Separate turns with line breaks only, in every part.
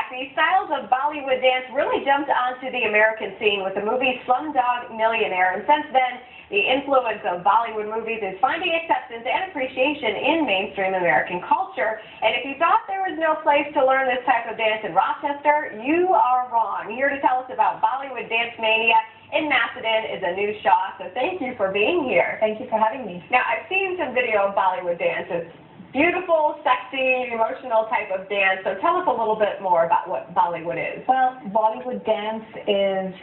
back. These styles of Bollywood dance really jumped onto the American scene with the movie Slumdog Millionaire, and since then, the influence of Bollywood movies is finding acceptance and appreciation in mainstream American culture. And if you thought there was no place to learn this type of dance in Rochester, you are wrong. Here to tell us about Bollywood Dance Mania in Macedon is Anu Shah, so thank you for being here.
Thank you for having me.
Now, I've seen some video of Bollywood dance. It's beautiful, sexy, emotional type of dance. So tell us a little bit more about what Bollywood is.
Well, Bollywood dance is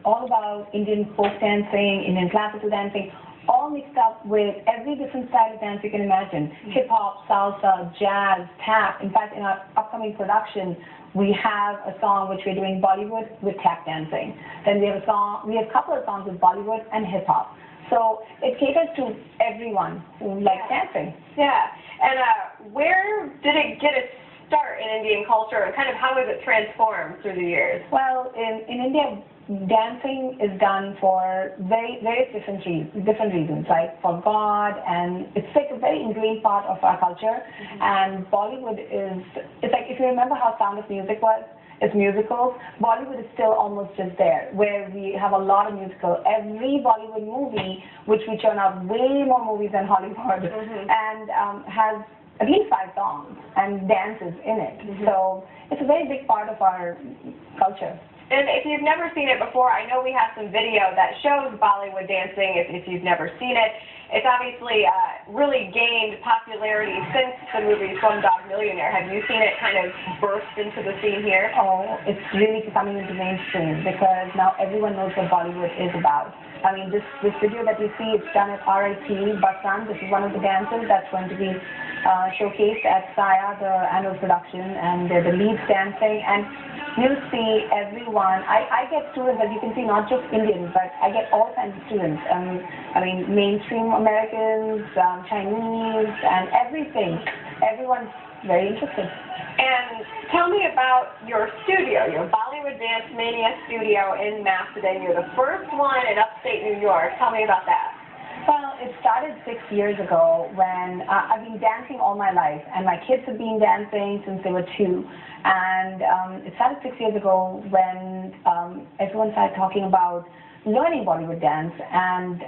all about Indian folk dancing, Indian classical dancing, all mixed up with every different style of dance you can imagine. Hip-hop, salsa, jazz, tap. In fact, in our upcoming production, we have a song which we're doing Bollywood with tap dancing. Then we have a couple of songs with Bollywood and hip-hop. So it caters to everyone who likes dancing.
Yeah. And where did it get its start in Indian culture, and kind of how has it transformed through the years?
Well, in India, dancing is done for various different reasons, like for God, and it's like a very ingrained part of our culture. And Bollywood it's like, if you remember how Sound of Music was, it's musicals. Bollywood is still almost just there, where we have a lot of musical. Every Bollywood movie, which we churn out way more movies than Hollywood, and has at least 5 songs and dances in it. So it's a very big part of our culture.
And if you've never seen it before, I know we have some video that shows Bollywood dancing if you've never seen it. It's obviously really gained popularity since the movie Slumdog Millionaire. Have you seen it kind of burst into the scene here?
Oh, it's really coming into mainstream because now everyone knows what Bollywood is about. I mean, this video that you see, it's done at RIT Basan. This is one of the dances that's going to be showcased at Saya, the annual production, and they're the leads dancing. And you'll see everyone. I get students, as you can see, not just Indians, but I get all kinds of students. I mean, mainstream Americans, Chinese, and everything. Everyone's very interested.
And tell me about your studio, your Bollywood Dance Mania studio in Macedon. You're the first one in upstate New York. Tell me about that.
Well, it started 6 years ago when I've been dancing all my life, and my kids have been dancing since they were 2. And it started 6 years ago when everyone started talking about learning Bollywood dance, and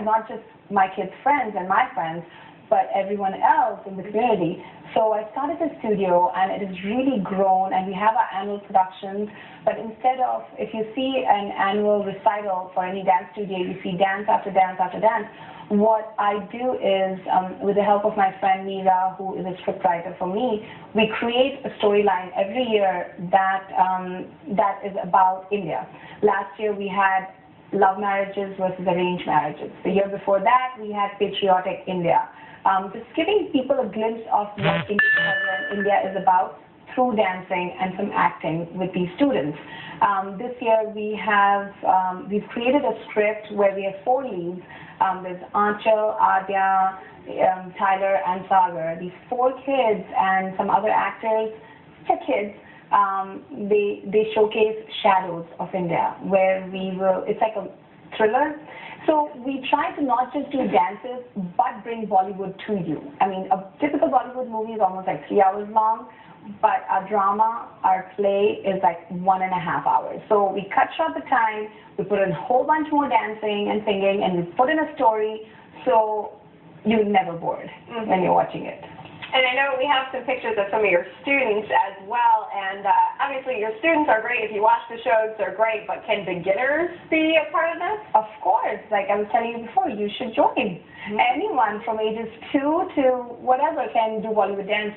not just my kids' friends and my friends, but everyone else in the community. So I started the studio, and it has really grown, and we have our annual productions. But instead of, if you see an annual recital for any dance studio, you see dance after dance after dance. What I do is, with the help of my friend Meera, who is a scriptwriter for me, we create a storyline every year that is about India. Last year we had love marriages versus arranged marriages. The year before that we had patriotic India. Just giving people a glimpse of what India is about through dancing and some acting with these students. This year we've created a script where we have 4 leads. There's Anchal, Adya, Tyler, and Sagar. These 4 kids and some other actors, they're kids. They showcase shadows of India, where it's like a thriller. So we try to not just do dances, but bring Bollywood to you. I mean, a typical Bollywood movie is almost like 3 hours long, but our drama, our play is like 1.5 hours. So we cut short the time, we put in a whole bunch more dancing and singing, and we put in a story, so you're never bored when you're watching it.
And I know we have some pictures of some of your students as well, and obviously your students are great. If you watch the shows, they're great, but can beginners be a part of this?
Of course. Like I was telling you before, you should join. Anyone from ages 2 to whatever can do Bollywood dance,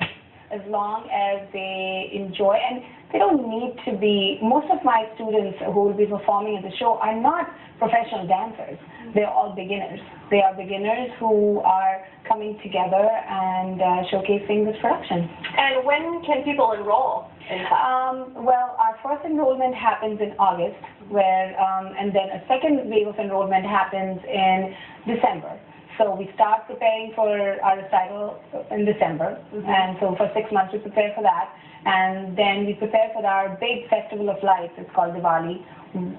as long as they enjoy. And they don't need to be, most of my students who will be performing at the show are not professional dancers. They're all beginners. They are beginners who are coming together and showcasing this production.
And when can people enroll in class?
Well, our first enrollment happens in August, and then a second wave of enrollment happens in December. So we start preparing for our recital in December, and so for 6 months we prepare for that, and then we prepare for our big Festival of Lights. It's called Diwali,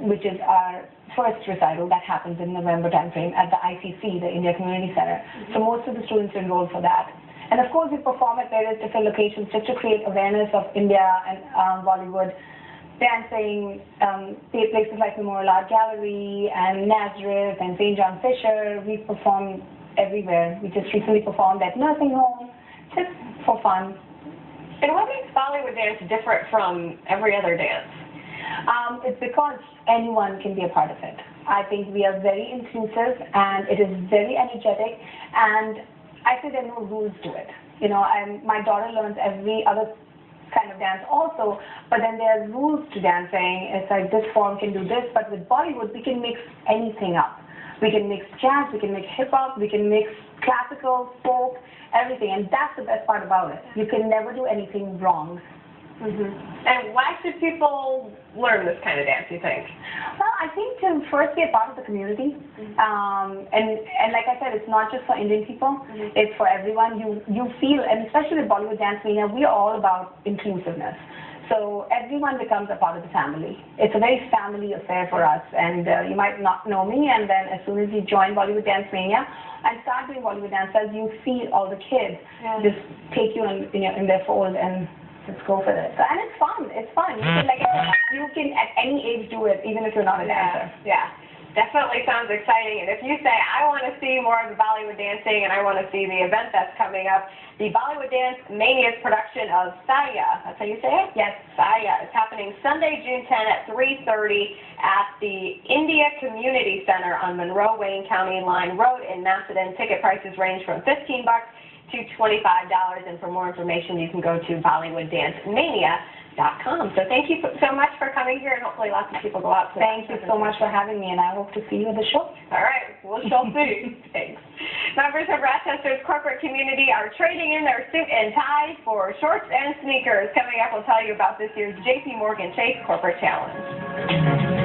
which is our first recital that happens in November timeframe at the ICC, the India Community Center. So most of the students enroll for that. And of course, we perform at various different locations just to create awareness of India and Bollywood dancing, places like Memorial Art Gallery and Nazareth and St. John Fisher. We've performed everywhere. We just recently performed at nursing home, just for fun.
And what makes Bollywood dance different from every other dance?
It's because anyone can be a part of it. I think we are very inclusive and it is very energetic, and I say there are no rules to it. You know, my daughter learns every other kind of dance also, but then there are rules to dancing. It's like this form can do this, but with Bollywood we can mix anything up. We can mix jazz, we can mix hip-hop, we can mix classical, folk, everything, and that's the best part about it. You can never do anything wrong.
And why should people learn this kind of dance, you think?
Well, I think to first be a part of the community, and like I said, it's not just for Indian people, it's for everyone. You feel, and especially with Bollywood Dance Mania, we are all about inclusiveness. So everyone becomes a part of the family. It's a very family affair for us, and you might not know me, and then as soon as you join Bollywood Dance Mania and start doing Bollywood dances, you see all the kids just take you in their fold and just go for it. So, and it's fun. It's fun. You can at any age do it, even if you're not a dancer.
Yeah. Definitely sounds exciting. And if you say, I want to see more of the Bollywood dancing and I want to see the event that's coming up, the Bollywood Dance Mania's production of Saya, that's how you say it?
Yes.
Saya. It's happening Sunday, June 10 at 3:30 at the India Community Center on Monroe, Wayne County Line Road in Macedon. Ticket prices range from $15 to $25, and for more information you can go to BollywoodDanceMania.com. So thank you so much for coming here, and hopefully lots of people go out.
Thank you so much for having me, and I hope to see you at the show.
All right, we'll shall see. Thanks. Members of Rochester's corporate community are trading in their suit and tie for shorts and sneakers. Coming up, we'll tell you about this year's J.P. Morgan Chase Corporate Challenge.